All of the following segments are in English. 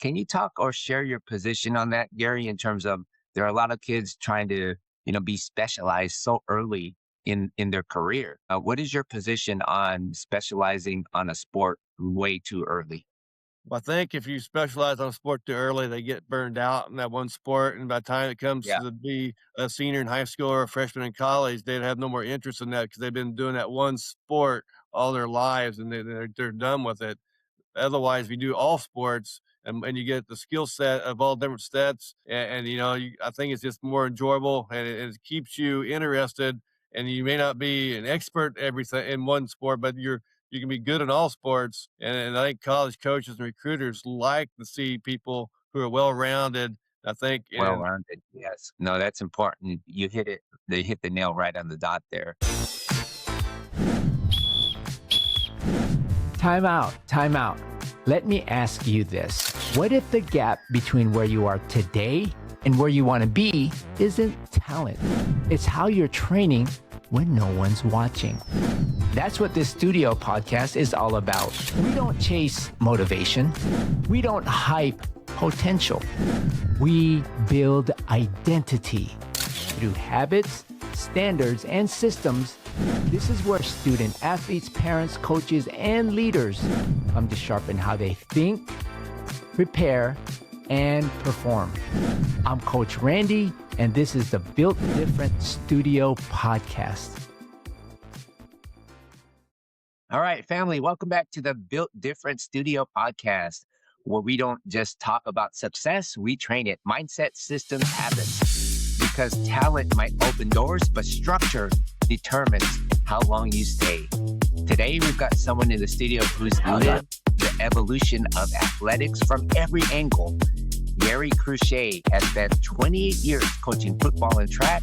Can you talk or share your position on that, Gary, in terms of there are a lot of kids trying to, be specialized so early in their career. What is your position on specializing on a sport way too early? Well, I think if you specialize on a sport too early, they get burned out in that one sport, and by the time it comes Yeah. to be a senior in high school or a freshman in college, they'd have no more interest in that because they've been doing that one sport all their lives, and they're done with it. Otherwise, if you do all sports and you get the skill set of all different sets, I think it's just more enjoyable and it keeps you interested. And you may not be an expert everything in one sport, but you can be good in all sports. And I think college coaches and recruiters like to see people who are well rounded. I think, Well and rounded. Yes. No, that's important. You hit it. They hit the nail right on the dot there. Time out, time out. Let me ask you this. What if the gap between where you are today and where you want to be isn't talent? It's how you're training when no one's watching. That's what this studio podcast is all about. We don't chase motivation. We don't hype potential. We build identity through habits, standards, and systems. This is where student athletes, parents, coaches, and leaders come to sharpen how they think, prepare, and perform. I'm Coach Randy, and this is the Built Different Studio Podcast. All right, family, welcome back to the Built Different Studio Podcast, where we don't just talk about success, we train it. Mindset, systems, habits. Because talent might open doors, but structure determines how long you stay. Today, we've got someone in the studio who's lived the evolution of athletics from every angle. Gary Crusha has spent 28 years coaching football and track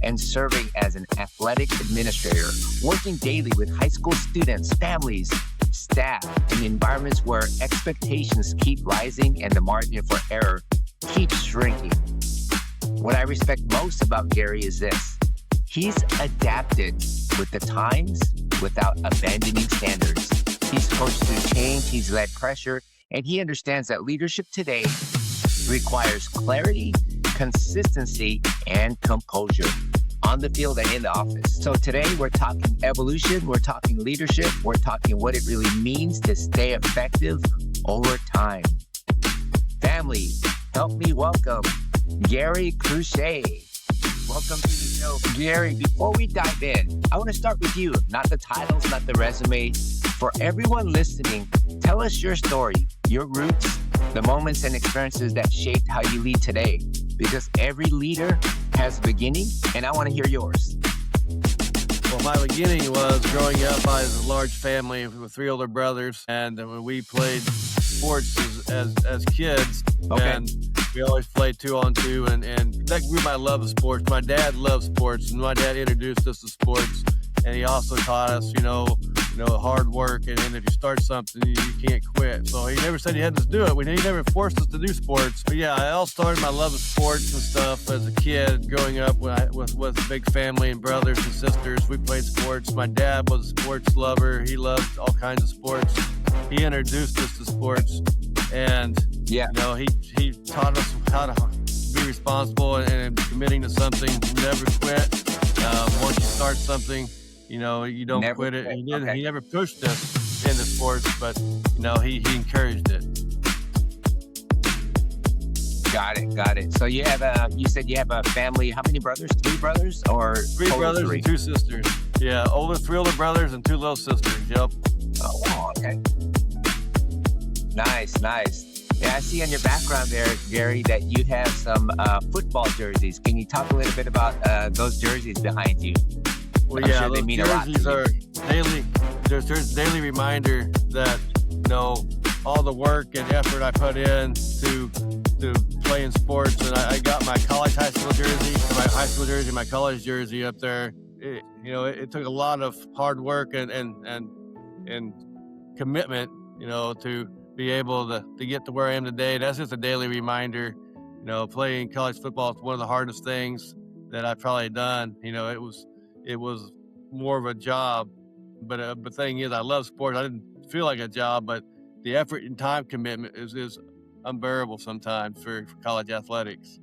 and serving as an athletic administrator, working daily with high school students, families, staff, in environments where expectations keep rising and the margin for error keeps shrinking. What I respect most about Gary is this. He's adapted with the times without abandoning standards. He's coached through change, he's led pressure, and he understands that leadership today requires clarity, consistency, and composure on the field and in the office. So today we're talking evolution, we're talking leadership, we're talking what it really means to stay effective over time. Family, help me welcome Gary Crusha. Welcome to the show. Gary, before we dive in, I want to start with you, not the titles, not the resume. For everyone listening, tell us your story, your roots, the moments and experiences that shaped how you lead today. Because every leader has a beginning, and I want to hear yours. well, my beginning was growing up. I was a large family with three older brothers, and when we played sports as kids, Okay. and we always played 2-on-2, and that grew my love of sports. My dad loved sports, and my dad introduced us to sports, and he also taught us, hard work, and if you start something, you can't quit. So he never said he had to do it. He never forced us to do sports. But yeah, I all started my love of sports and stuff as a kid, growing up with a big family and brothers and sisters. We played sports. My dad was a sports lover. He loved all kinds of sports. He introduced us to sports, and Yeah. he taught us how to be responsible and committing to something. Never quit. Once you start something, you don't Never quit it. quit. He didn't. Okay. He never pushed us into sports, but he encouraged it. Got it. So you said you have a family. How many brothers? 3 brothers or Three total brothers 3? and 2 sisters. Yeah, three older brothers and 2 little sisters. Yep. Oh, wow, okay. Nice. Yeah, I see on your background there, Gary, that you have some football jerseys. Can you talk a little bit about those jerseys behind you? Well, I'm yeah, sure they those mean a lot to jerseys you. are daily. There's daily reminder that all the work and effort I put in to playing sports, and I got my high school jersey, my college jersey up there. It took a lot of hard work and commitment, to be able to get to where I am today. That's just a daily reminder. Playing college football is one of the hardest things that I've probably done. It was more of a job, but the thing is, I love sports. I didn't feel like a job, but the effort and time commitment is unbearable sometimes for college athletics.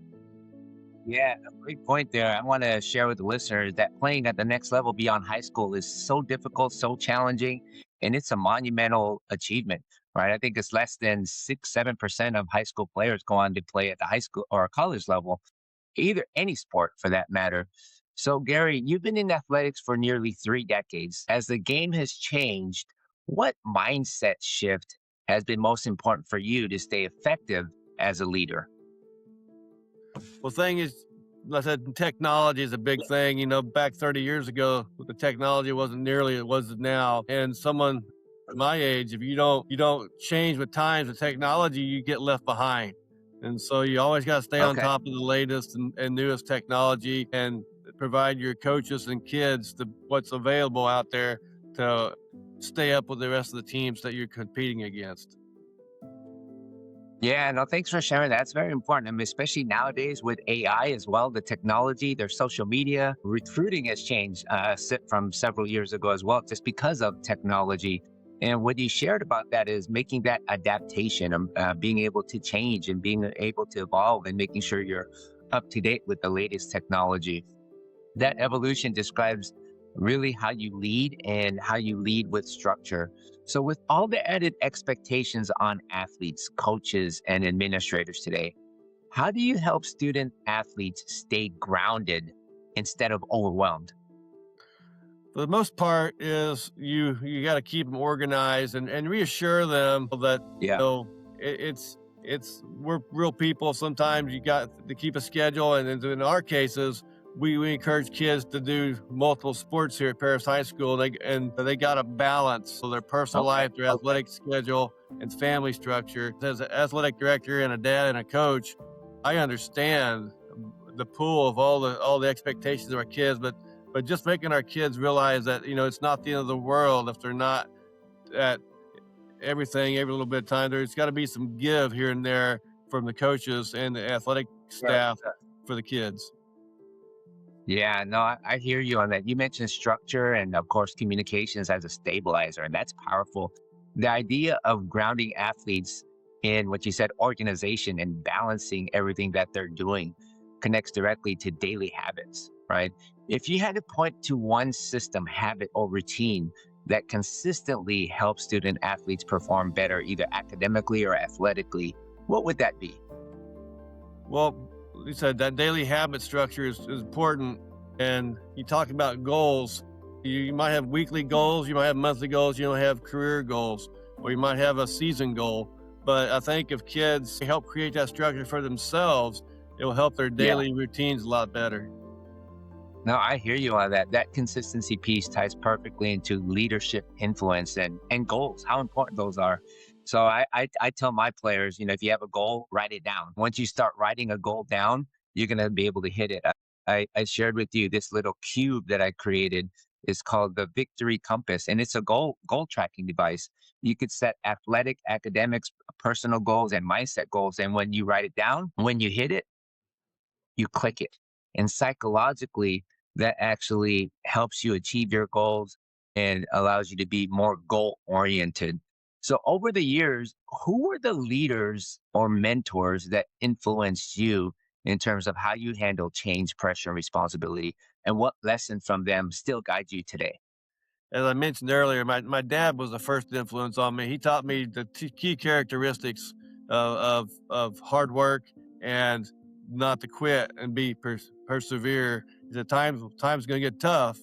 Yeah, a great point there. I want to share with the listeners that playing at the next level beyond high school is so difficult, so challenging, and it's a monumental achievement, right? I think it's less than 6, 7% of high school players go on to play at the high school or college level, either any sport for that matter. So, Gary, you've been in athletics for nearly 3 decades. As the game has changed, what mindset shift has been most important for you to stay effective as a leader? Well, thing is, like I said, technology is a big thing. Back 30 years ago, the technology wasn't nearly it was now. And someone my age, if you don't change with times and technology, you get left behind. And so you always got to stay on Okay. top of the latest and newest technology and provide your coaches and kids what's available out there to stay up with the rest of the teams that you're competing against. Yeah, no, thanks for sharing that. That's very important. I mean, especially nowadays with AI as well, the technology, their social media, recruiting has changed from several years ago as well, just because of technology. And what you shared about that is making that adaptation, being able to change and being able to evolve and making sure you're up to date with the latest technology. That evolution describes really how you lead and how you lead with structure. So, with all the added expectations on athletes, coaches, and administrators today, how do you help student athletes stay grounded instead of overwhelmed? For the most part is you got to keep them organized and reassure them that Yeah. it's we're real people. Sometimes you got to keep a schedule, and in our cases we encourage kids to do multiple sports here at Paris High School. They got to balance so their personal Okay. life, their athletic schedule, and family structure. As an athletic director and a dad and a coach, I understand the pool of all the expectations of our kids, but just making our kids realize that it's not the end of the world if they're not at everything every little bit of time. There's got to be some give here and there from the coaches and the athletic staff for the kids. Yeah, no, I hear you on that. You mentioned structure and, of course, communications as a stabilizer, and that's powerful. The idea of grounding athletes in what you said, organization and balancing everything that they're doing connects directly to daily habits, right? If you had to point to one system, habit, or routine that consistently helps student athletes perform better, either academically or athletically, what would that be? Well, you said that daily habit structure is important. And you talk about goals. You might have weekly goals, you might have monthly goals, you don't have career goals, or you might have a season goal. But I think if kids help create that structure for themselves, it will help their daily routines a lot better. No, I hear you on that. That consistency piece ties perfectly into leadership, influence, and goals, how important those are. So I tell my players, if you have a goal, write it down. Once you start writing a goal down, you're going to be able to hit it. I shared with you this little cube that I created. Is called the Victory Compass, and it's a goal tracking device. You could set athletic, academics, personal goals, and mindset goals. And when you write it down, when you hit it, you click it. And psychologically, that actually helps you achieve your goals and allows you to be more goal oriented. So over the years, who were the leaders or mentors that influenced you in terms of how you handle change, pressure, and responsibility? And what lesson from them still guides you today? As I mentioned earlier, my dad was the first influence on me. He taught me the key characteristics of hard work and not to quit and be persevere. The time's going to get tough,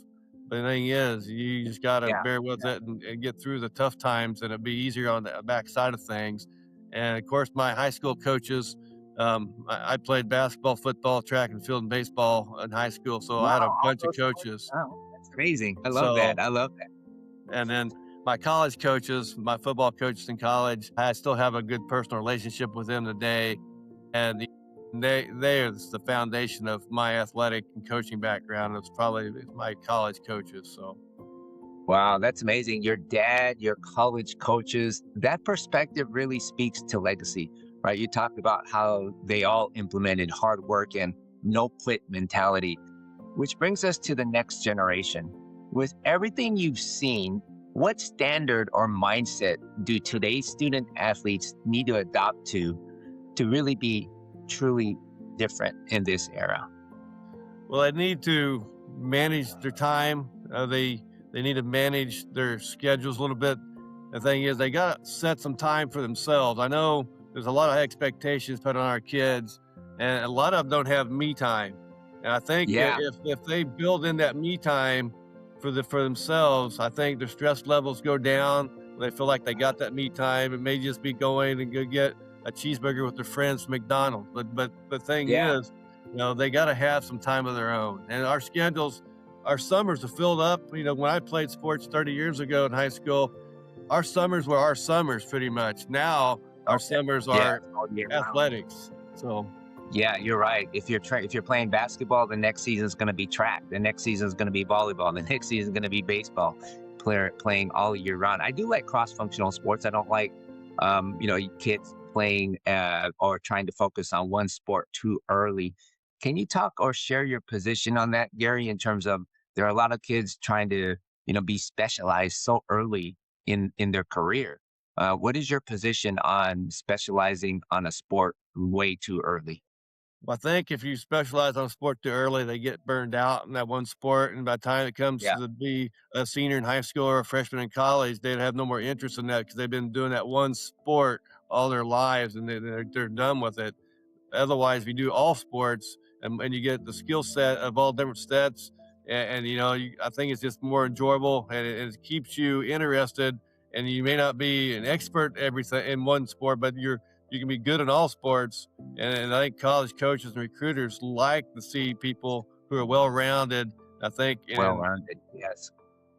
but the thing is, you just got to bear with it and get through the tough times, and it'll be easier on the backside of things. And of course, my high school coaches. I played basketball, football, track and field, and baseball in high school, so I had a bunch of coaches. Wow, that's amazing. I love that. And then my college coaches, my football coaches in college, I still have a good personal relationship with them today, and they are the foundation of my athletic and coaching background. It's probably my college coaches. So. Wow, that's amazing. Your dad, your college coaches, that perspective really speaks to legacy, right? You talked about how they all implemented hard work and no quit mentality, which brings us to the next generation. With everything you've seen, what standard or mindset do today's student athletes need to adopt to to really be truly different in this era? Well, they need to manage their time. They need to manage their schedules a little bit. The thing is, they got to set some time for themselves. I know there's a lot of expectations put on our kids, and a lot of them don't have me time. And I think Yeah, if they build in that me time for themselves, I think their stress levels go down. They feel like they got that me time. It may just be going and go get a cheeseburger with their friends from McDonald's. But the thing yeah, is, they got to have some time of their own. And our schedules, our summers are filled up. When I played sports 30 years ago in high school, our summers were our summers pretty much. Now our okay, summers yeah, are it's all year round. athletics. So Yeah, you're right. If you're playing basketball, the next season is going to be track. The next season is going to be volleyball. The next season is going to be baseball. Playing all year round. I do like cross-functional sports. I don't like, kids playing or trying to focus on one sport too early. Can you talk or share your position on that, Gary? In terms of there are a lot of kids trying to, be specialized so early in their career. What is your position on specializing on a sport way too early? I think if you specialize on a sport too early, they get burned out in that one sport. And by the time it comes Yeah. to be a senior in high school or a freshman in college, they'd have no more interest in that because they've been doing that one sport all their lives and they're done with it. Otherwise, if you do all sports and you get the skill set of all different sets, I think it's just more enjoyable and it keeps you interested. And you may not be an expert everything in one sport, but you can be good in all sports. And I think college coaches and recruiters like to see people who are well-rounded. I think, and Well-rounded, yes.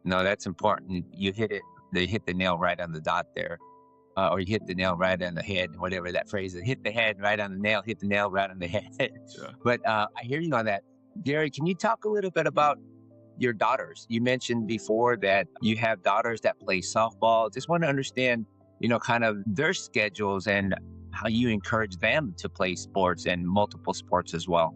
No, that's important. You hit it. They hit the nail right on the dot there, or you hit the nail right on the head, whatever that phrase is. Hit the head right on the nail. Hit the nail right on the head. yeah. But I hear you on that, Gary. Can you talk a little bit about your daughters? You mentioned before that you have daughters that play softball. Just want to understand, kind of their schedules and how you encourage them to play sports and multiple sports as well.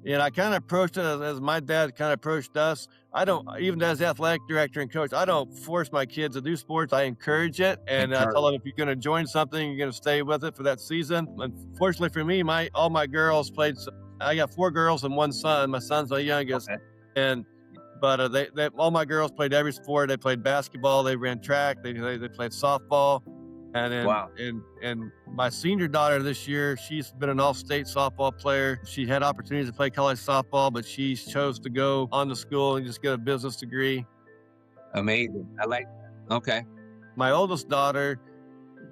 And I kind of approached it as my dad kind of approached us. I don't, even as athletic director and coach, I don't force my kids to do sports. I encourage it. And I tell them, if you're going to join something, you're going to stay with it for that season. Unfortunately for me, all my girls played. I got 4 girls and 1 son. My son's my youngest. Okay. But all my girls played every sport. They played basketball. They ran track. They played softball. And then, Wow. and my senior daughter this year, she's been an all-state softball player. She had opportunities to play college softball, but she chose to go on to school and just get a business degree. Amazing. I like that. Okay. My oldest daughter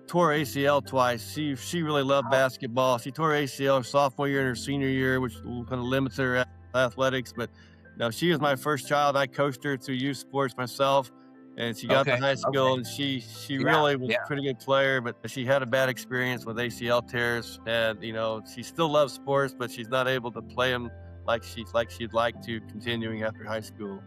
tore ACL twice. She really loved basketball. She tore ACL her sophomore year and her senior year, which kind of limits her athletics. But no, she was my first child. I coached her through youth sports myself. And she got to high school, and she really was a pretty good player, but she had a bad experience with ACL tears. And she still loves sports, but she's not able to play them like she'd like to continuing after high school.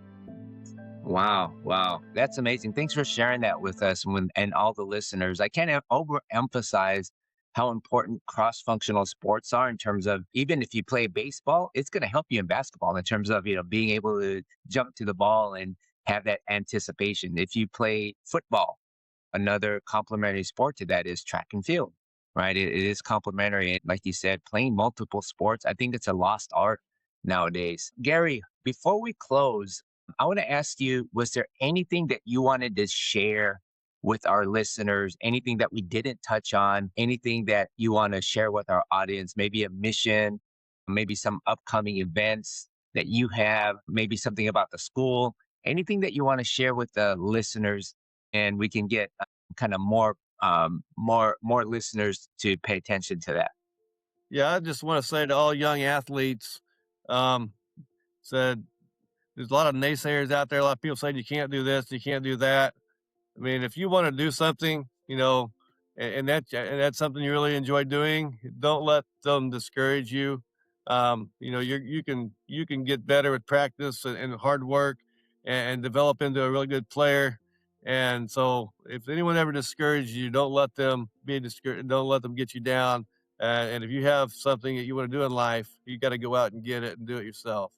Wow, that's amazing. Thanks for sharing that with us and all the listeners. I can't overemphasize how important cross-functional sports are in terms of, even if you play baseball, it's going to help you in basketball in terms of being able to jump to the ball and have that anticipation. If you play football, another complementary sport to that is track and field, right? It is complementary. And like you said, playing multiple sports, I think it's a lost art nowadays. Gary, before we close, I want to ask you, was there anything that you wanted to share with our listeners? Anything that we didn't touch on? Anything that you want to share with our audience? Maybe a mission, maybe some upcoming events that you have, maybe something about the school? Anything that you want to share with the listeners, and we can get kind of more listeners to pay attention to that. Yeah, I just want to say to all young athletes, said there's a lot of naysayers out there. A lot of people saying you can't do this, you can't do that. I mean, if you want to do something, and that's something you really enjoy doing, don't let them discourage you. You can get better with practice and hard work and develop into a really good player. And so if anyone ever discourages you, don't let them be discouraged. Don't let them get you down. And if you have something that you want to do in life, you got to go out and get it and do it yourself.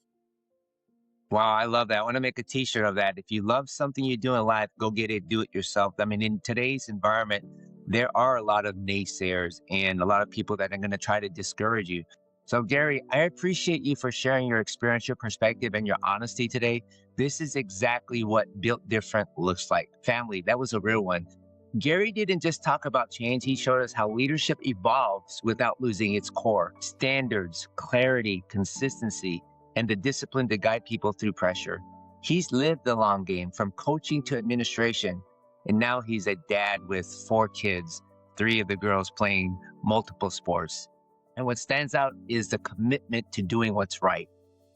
Wow, I love that. I want to make a t-shirt of that. If you love something you do in life, go get it, do it yourself. I mean, in today's environment, there are a lot of naysayers and a lot of people that are going to try to discourage you. So Gary, I appreciate you for sharing your experience, your perspective, and your honesty today. This is exactly what Built Different looks like. Family, that was a real one. Gary didn't just talk about change. He showed us how leadership evolves without losing its core: standards, clarity, consistency, and the discipline to guide people through pressure. He's lived the long game from coaching to administration, and now he's a dad with 4 kids, 3 of the girls playing multiple sports. And what stands out is the commitment to doing what's right,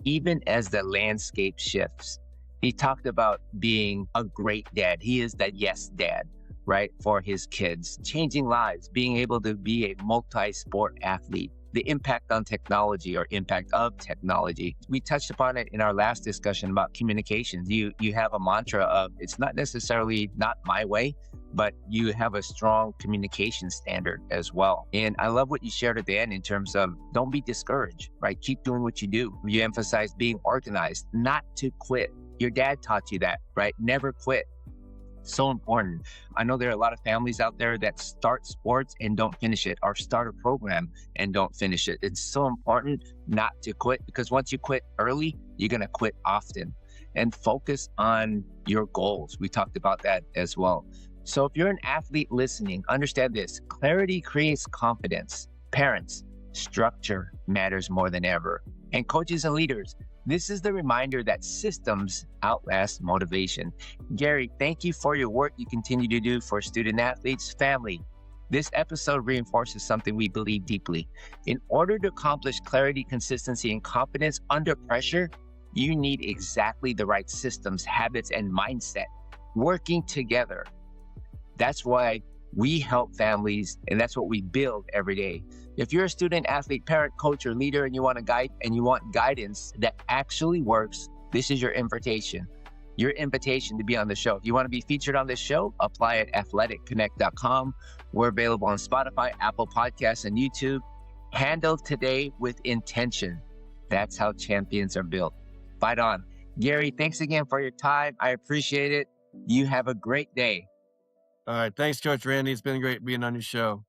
even as the landscape shifts. He talked about being a great dad. He is that yes dad, right, for his kids, changing lives, being able to be a multi-sport athlete, the impact on technology or impact of technology. We touched upon it in our last discussion about communications. You have a mantra of, it's not necessarily not my way, but you have a strong communication standard as well. And I love what you shared at the end in terms of don't be discouraged, right? Keep doing what you do. You emphasize being organized, not to quit. Your dad taught you that, right? Never quit. So important. I know there are a lot of families out there that start sports and don't finish it, or start a program and don't finish it. It's so important not to quit, because once you quit early, you're going to quit often. And focus on your goals. We talked about that as well. So if you're an athlete listening, understand this: clarity creates confidence. Parents, structure matters more than ever. And coaches and leaders, this is the reminder that systems outlast motivation. Gary, thank you for your work you continue to do for student athletes. Family, this episode reinforces something we believe deeply. In order to accomplish clarity, consistency, and confidence under pressure, you need exactly the right systems, habits, and mindset working together. That's why we help families, and that's what we build every day. If you're a student, athlete, parent, coach, or leader, and you want guidance that actually works, this is your invitation to be on the show. If you want to be featured on this show, apply at athleticconnect.com. We're available on Spotify, Apple Podcasts, and YouTube. Handle today with intention. That's how champions are built. Fight on. Gary, thanks again for your time. I appreciate it. You have a great day. All right. Thanks, Coach Randy. It's been great being on your show.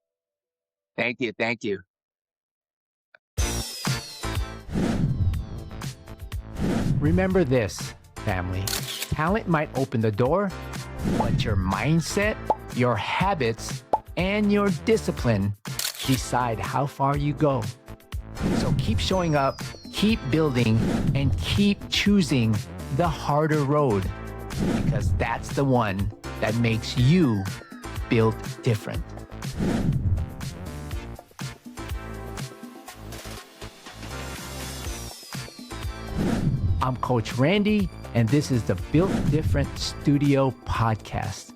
Thank you. Thank you. Remember this, family. Talent might open the door, but your mindset, your habits, and your discipline decide how far you go. So keep showing up, keep building, and keep choosing the harder road, because that's the one that makes you built different. I'm Coach Randy, and this is the Built Different Studio Podcast.